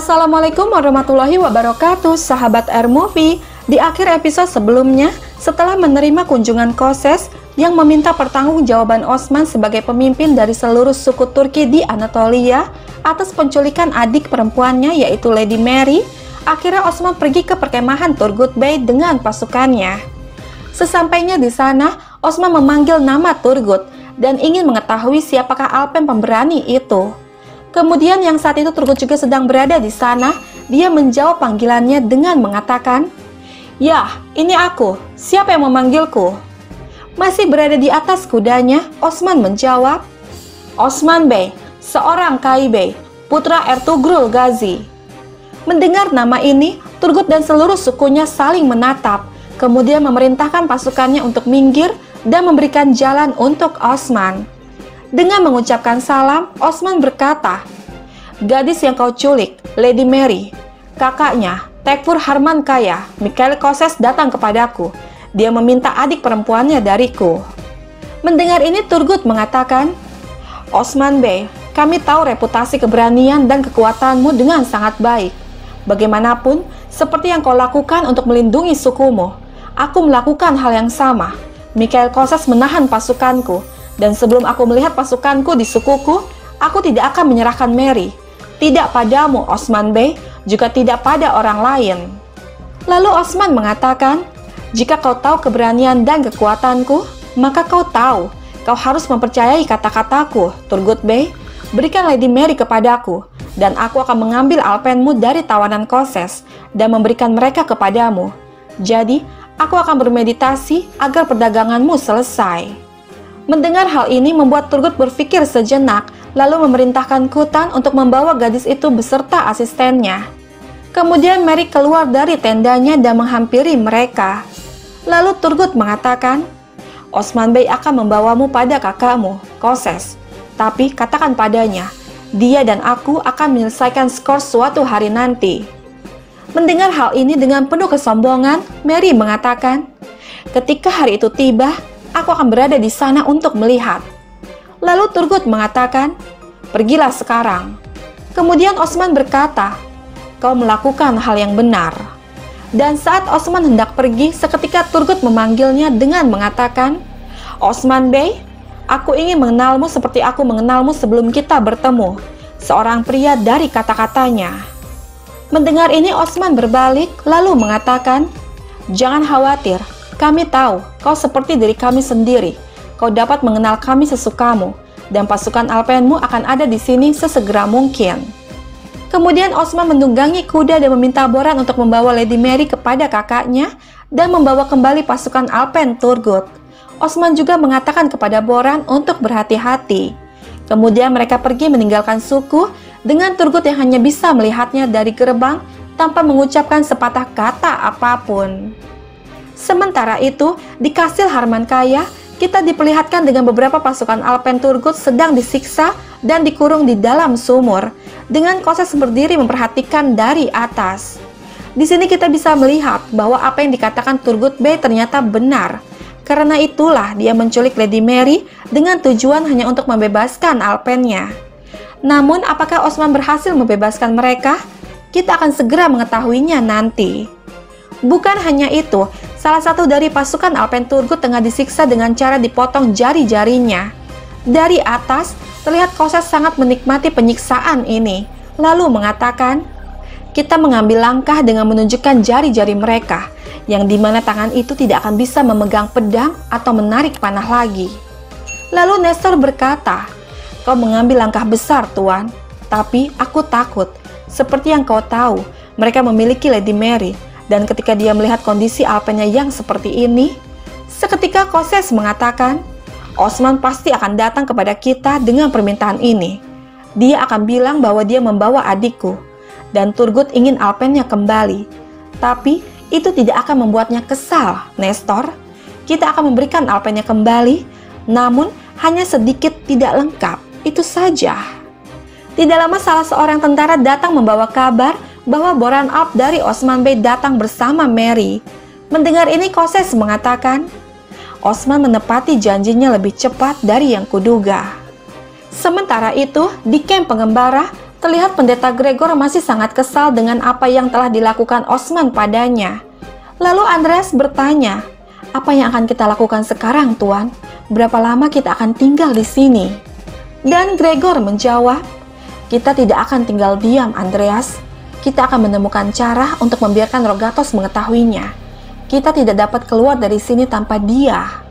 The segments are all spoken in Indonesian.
Assalamualaikum warahmatullahi wabarakatuh, sahabat Airmovie. Di akhir episode sebelumnya, setelah menerima kunjungan Koses yang meminta pertanggungjawaban Osman sebagai pemimpin dari seluruh suku Turki di Anatolia atas penculikan adik perempuannya yaitu Lady Mary, akhirnya Osman pergi ke perkemahan Turgut Bey dengan pasukannya. Sesampainya di sana, Osman memanggil nama Turgut dan ingin mengetahui siapakah Alpen pemberani itu. Kemudian yang saat itu Turgut juga sedang berada di sana, dia menjawab panggilannya dengan mengatakan, "Ya, ini aku. Siapa yang memanggilku?" Masih berada di atas kudanya, Osman menjawab, "Osman Bey, seorang Kai Bey, putra Ertugrul Gazi." Mendengar nama ini, Turgut dan seluruh sukunya saling menatap, kemudian memerintahkan pasukannya untuk minggir dan memberikan jalan untuk Osman. Dengan mengucapkan salam, Osman berkata, "Gadis yang kau culik, Lady Mary, kakaknya, Tekfur Harmankaya, Mikhail Koses datang kepadaku. Dia meminta adik perempuannya dariku." Mendengar ini, Turgut mengatakan, "Osman Bey, kami tahu reputasi keberanian dan kekuatanmu dengan sangat baik. Bagaimanapun, seperti yang kau lakukan untuk melindungi sukumu, aku melakukan hal yang sama. Mikhail Koses menahan pasukanku, dan sebelum aku melihat pasukanku di sukuku, aku tidak akan menyerahkan Mary. Tidak padamu, Osman Bey, juga tidak pada orang lain." Lalu Osman mengatakan, "Jika kau tahu keberanian dan kekuatanku, maka kau tahu, kau harus mempercayai kata-kataku, Turgut Bey. Berikan Lady Mary kepadaku, dan aku akan mengambil alpenmu dari tawanan Koses, dan memberikan mereka kepadamu. Jadi, aku akan bermeditasi agar perdaganganmu selesai." Mendengar hal ini membuat Turgut berpikir sejenak, lalu memerintahkan Kutan untuk membawa gadis itu beserta asistennya. Kemudian Mary keluar dari tendanya dan menghampiri mereka. Lalu Turgut mengatakan, "Osman Bey akan membawamu pada kakakmu, Koses. Tapi katakan padanya, dia dan aku akan menyelesaikan skor suatu hari nanti." Mendengar hal ini dengan penuh kesombongan, Mary mengatakan, "Ketika hari itu tiba, aku akan berada di sana untuk melihat." Lalu Turgut mengatakan, "Pergilah sekarang." Kemudian Osman berkata, "Kau melakukan hal yang benar." Dan saat Osman hendak pergi, seketika Turgut memanggilnya dengan mengatakan, "Osman Bey, aku ingin mengenalmu seperti aku mengenalmu sebelum kita bertemu, seorang pria dari kata-katanya." Mendengar ini Osman berbalik lalu mengatakan, "Jangan khawatir. Kami tahu, kau seperti diri kami sendiri. Kau dapat mengenal kami sesukamu, dan pasukan Alpenmu akan ada di sini sesegera mungkin." Kemudian Osman menunggangi kuda dan meminta Boran untuk membawa Lady Mary kepada kakaknya dan membawa kembali pasukan Alpen Turgut. Osman juga mengatakan kepada Boran untuk berhati-hati. Kemudian mereka pergi meninggalkan suku dengan Turgut yang hanya bisa melihatnya dari gerbang tanpa mengucapkan sepatah kata apapun. Sementara itu, di Kastil Harmankaya, kita diperlihatkan dengan beberapa pasukan Alpen Turgut sedang disiksa dan dikurung di dalam sumur, dengan Koses berdiri memperhatikan dari atas. Di sini kita bisa melihat bahwa apa yang dikatakan Turgut Bey ternyata benar. Karena itulah dia menculik Lady Mary dengan tujuan hanya untuk membebaskan Alpennya. Namun, apakah Osman berhasil membebaskan mereka? Kita akan segera mengetahuinya nanti. Bukan hanya itu, salah satu dari pasukan Alpen Turgut tengah disiksa dengan cara dipotong jari-jarinya. Dari atas, terlihat Koses sangat menikmati penyiksaan ini, lalu mengatakan, "Kita mengambil langkah dengan menunjukkan jari-jari mereka, yang dimana tangan itu tidak akan bisa memegang pedang atau menarik panah lagi." Lalu Nestor berkata, "Kau mengambil langkah besar, Tuan, tapi aku takut. Seperti yang kau tahu, mereka memiliki Lady Mary. Dan ketika dia melihat kondisi Alpennya yang seperti ini," seketika Koses mengatakan, "Osman pasti akan datang kepada kita dengan permintaan ini. Dia akan bilang bahwa dia membawa adikku, dan Turgut ingin Alpennya kembali. Tapi itu tidak akan membuatnya kesal, Nestor. Kita akan memberikan Alpennya kembali, namun hanya sedikit tidak lengkap, itu saja." Tidak lama salah seorang tentara datang membawa kabar bahwa Boran Alp dari Osman Bey datang bersama Mary. Mendengar ini Koses mengatakan, "Osman menepati janjinya lebih cepat dari yang kuduga." Sementara itu, di kamp pengembara, Terlihat pendeta Gregor masih sangat kesal dengan apa yang telah dilakukan Osman padanya. Lalu Andreas bertanya, "Apa yang akan kita lakukan sekarang, Tuan? Berapa lama kita akan tinggal di sini?" Dan Gregor menjawab, "Kita tidak akan tinggal diam, Andreas. Kita akan menemukan cara untuk membiarkan Rogatos mengetahuinya. Kita tidak dapat keluar dari sini tanpa dia."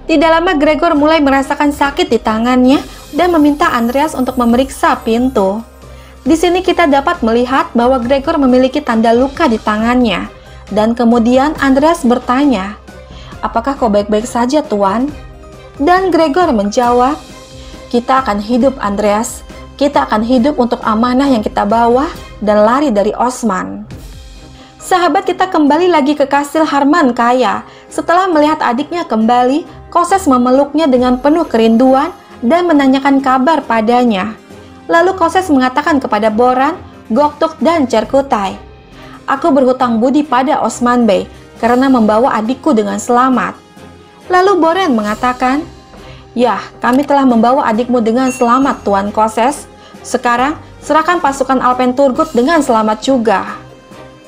Tidak lama Gregor mulai merasakan sakit di tangannya dan meminta Andreas untuk memeriksa pintu. Di sini kita dapat melihat bahwa Gregor memiliki tanda luka di tangannya. Dan kemudian Andreas bertanya, "Apakah kau baik-baik saja, Tuan?" Dan Gregor menjawab, "Kita akan hidup, Andreas. Kita akan hidup untuk amanah yang kita bawa dan lari dari Osman." Sahabat kita kembali lagi ke kastil Harman Kaya. Setelah melihat adiknya kembali, Koses memeluknya dengan penuh kerinduan dan menanyakan kabar padanya. Lalu Koses mengatakan kepada Boran, Goktuk, dan Cerkutai, "Aku berhutang budi pada Osman Bey karena membawa adikku dengan selamat." Lalu Boran mengatakan, "Ya, kami telah membawa adikmu dengan selamat, Tuan Koses. Sekarang, serahkan pasukan Alpen Turgut dengan selamat juga."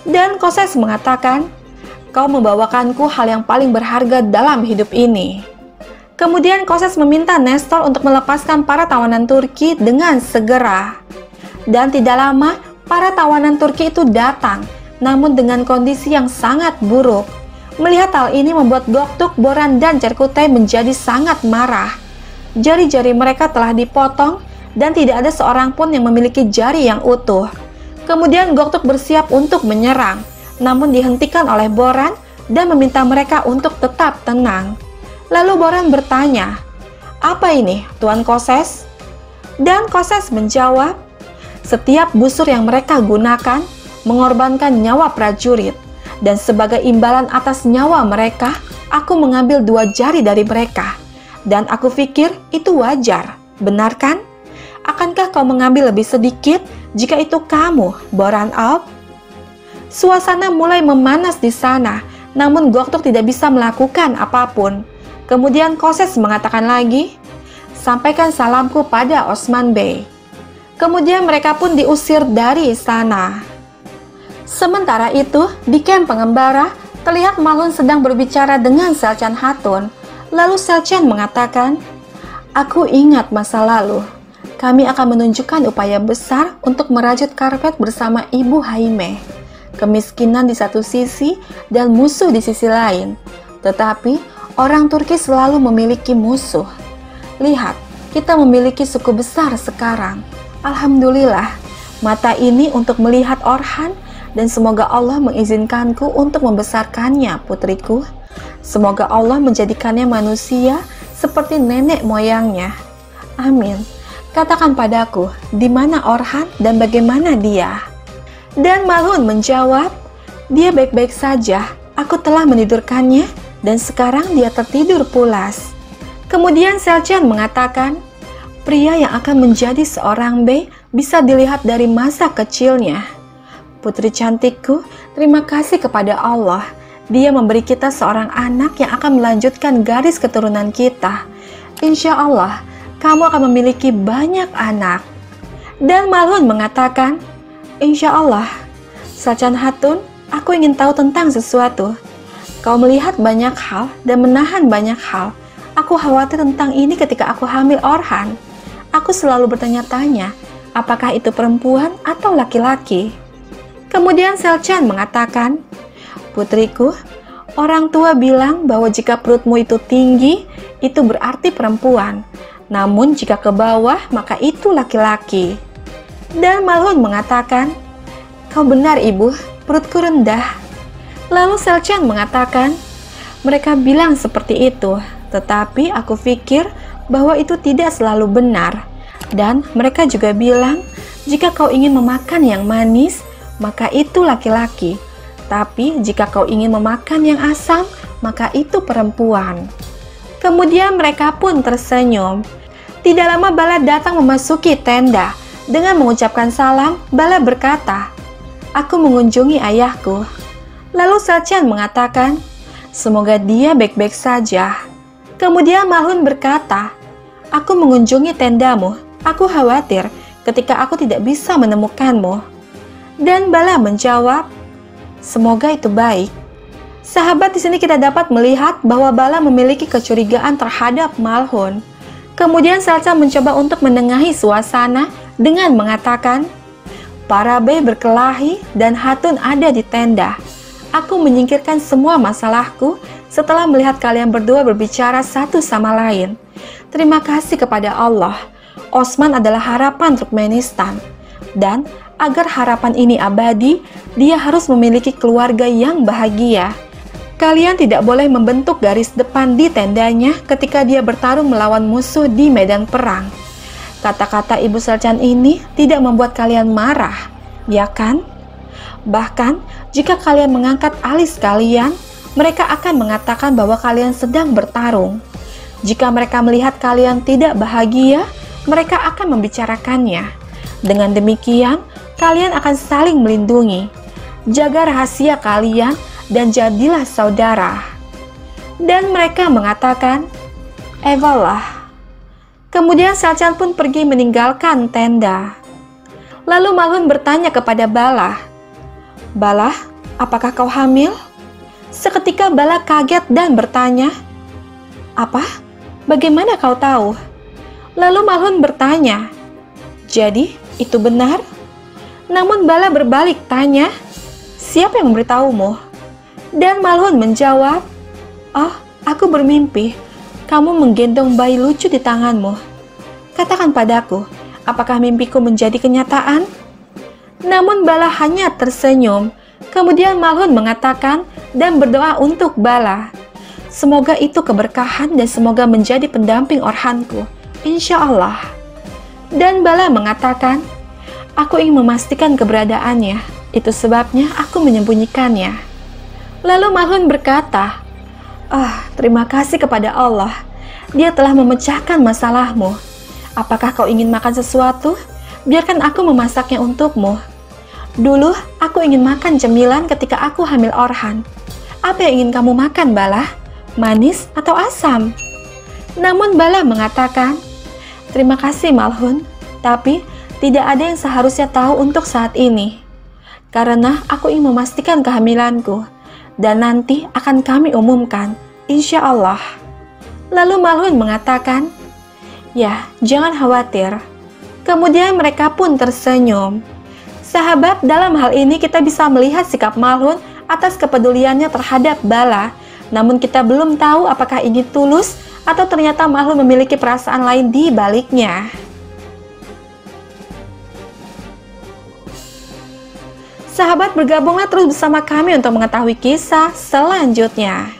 Dan Koses mengatakan, "Kau membawakanku hal yang paling berharga dalam hidup ini." Kemudian Koses meminta Nestor untuk melepaskan para tawanan Turki dengan segera. Dan tidak lama, para tawanan Turki itu datang, namun dengan kondisi yang sangat buruk. Melihat hal ini membuat Goktuk, Boran, dan Cerkutai menjadi sangat marah. Jari-jari mereka telah dipotong dan tidak ada seorang pun yang memiliki jari yang utuh. Kemudian Goktuk bersiap untuk menyerang, namun dihentikan oleh Boran dan meminta mereka untuk tetap tenang. Lalu Boran bertanya, "Apa ini, Tuan Koses?" Dan Koses menjawab, "Setiap busur yang mereka gunakan mengorbankan nyawa prajurit, dan sebagai imbalan atas nyawa mereka, aku mengambil 2 jari dari mereka. Dan aku pikir itu wajar, benar kan? Akankah kau mengambil lebih sedikit jika itu kamu, Boran Alp?" Suasana mulai memanas di sana, namun Goktuk tidak bisa melakukan apapun. Kemudian Koses mengatakan lagi, "Sampaikan salamku pada Osman Bey." Kemudian mereka pun diusir dari sana. Sementara itu, di kamp pengembara, terlihat Malhun sedang berbicara dengan Selcan Hatun. Lalu Selcan mengatakan, "Aku ingat masa lalu. Kami akan menunjukkan upaya besar untuk merajut karpet bersama Ibu Haime. Kemiskinan di satu sisi dan musuh di sisi lain. Tetapi orang Turki selalu memiliki musuh. Lihat, kita memiliki suku besar sekarang. Alhamdulillah, mata ini untuk melihat Orhan dan semoga Allah mengizinkanku untuk membesarkannya, putriku. Semoga Allah menjadikannya manusia seperti nenek moyangnya. Amin. Katakan padaku, di mana Orhan dan bagaimana dia?" Dan Malhun menjawab, "Dia baik-baik saja. Aku telah menidurkannya dan sekarang dia tertidur pulas." Kemudian Selcan mengatakan, "Pria yang akan menjadi seorang bey bisa dilihat dari masa kecilnya. Putri cantikku, terima kasih kepada Allah. Dia memberi kita seorang anak yang akan melanjutkan garis keturunan kita. Insya Allah, kamu akan memiliki banyak anak." Dan Malhun mengatakan, "Insya Allah." Selcan Hatun, aku ingin tahu tentang sesuatu. Kau melihat banyak hal dan menahan banyak hal. Aku khawatir tentang ini ketika aku hamil Orhan. Aku selalu bertanya-tanya, apakah itu perempuan atau laki-laki? Kemudian Selcan mengatakan, "Putriku, orang tua bilang bahwa jika perutmu itu tinggi, itu berarti perempuan. Namun jika ke bawah, maka itu laki-laki." Dan Malhun mengatakan, "Kau benar, Ibu, perutku rendah." Lalu Selcan mengatakan, "Mereka bilang seperti itu, tetapi aku pikir bahwa itu tidak selalu benar. Dan mereka juga bilang, jika kau ingin memakan yang manis, maka itu laki-laki. Tapi jika kau ingin memakan yang asam, maka itu perempuan." Kemudian mereka pun tersenyum. Tidak lama Bala datang memasuki tenda. Dengan mengucapkan salam, Bala berkata, "Aku mengunjungi ayahku." Lalu Selcan mengatakan, "Semoga dia baik-baik saja." Kemudian Malhun berkata, "Aku mengunjungi tendamu. Aku khawatir ketika aku tidak bisa menemukanmu?" Dan Bala menjawab, "Semoga itu baik." Sahabat, di sini kita dapat melihat bahwa Bala memiliki kecurigaan terhadap Malhun. Kemudian Salca mencoba untuk menengahi suasana dengan mengatakan, "Para bey berkelahi dan Hatun ada di tenda. Aku menyingkirkan semua masalahku setelah melihat kalian berdua berbicara satu sama lain. Terima kasih kepada Allah. Osman adalah harapan Turkmenistan. Dan agar harapan ini abadi, dia harus memiliki keluarga yang bahagia. Kalian tidak boleh membentuk garis depan di tendanya ketika dia bertarung melawan musuh di medan perang." Kata-kata Ibu Selcan ini tidak membuat kalian marah, ya kan? Bahkan, jika kalian mengangkat alis kalian, mereka akan mengatakan bahwa kalian sedang bertarung. Jika mereka melihat kalian tidak bahagia, mereka akan membicarakannya. Dengan demikian, kalian akan saling melindungi. Jaga rahasia kalian dan jadilah saudara. Dan mereka mengatakan, "Evalah." Kemudian Selcan pun pergi meninggalkan tenda. Lalu Malhun bertanya kepada Bala, "Bala, apakah kau hamil?" Seketika Bala kaget dan bertanya, "Apa? Bagaimana kau tahu?" Lalu Malhun bertanya, "Jadi, itu benar?" Namun Bala berbalik tanya, "Siapa yang memberitahumu?" Dan Malhun menjawab, "Oh, aku bermimpi. Kamu menggendong bayi lucu di tanganmu. Katakan padaku, apakah mimpiku menjadi kenyataan?" Namun Bala hanya tersenyum. Kemudian Malhun mengatakan dan berdoa untuk Bala, "Semoga itu keberkahan dan semoga menjadi pendamping Orhanku, insya Allah." Dan Bala mengatakan, "Aku ingin memastikan keberadaannya, itu sebabnya aku menyembunyikannya." Lalu Malhun berkata, "Terima kasih kepada Allah, Dia telah memecahkan masalahmu. Apakah kau ingin makan sesuatu? Biarkan aku memasaknya untukmu. Dulu aku ingin makan cemilan ketika aku hamil Orhan. Apa yang ingin kamu makan, Bala? Manis atau asam?" Namun Bala mengatakan, "Terima kasih Malhun, tapi tidak ada yang seharusnya tahu untuk saat ini. Karena aku ingin memastikan kehamilanku, dan nanti akan kami umumkan, insya Allah." Lalu Malhun mengatakan, "Ya, jangan khawatir." Kemudian mereka pun tersenyum. Sahabat, dalam hal ini kita bisa melihat sikap Malhun atas kepeduliannya terhadap Bala. Namun kita belum tahu apakah ini tulus atau ternyata Malhun memiliki perasaan lain di baliknya. Sahabat, bergabunglah terus bersama kami untuk mengetahui kisah selanjutnya.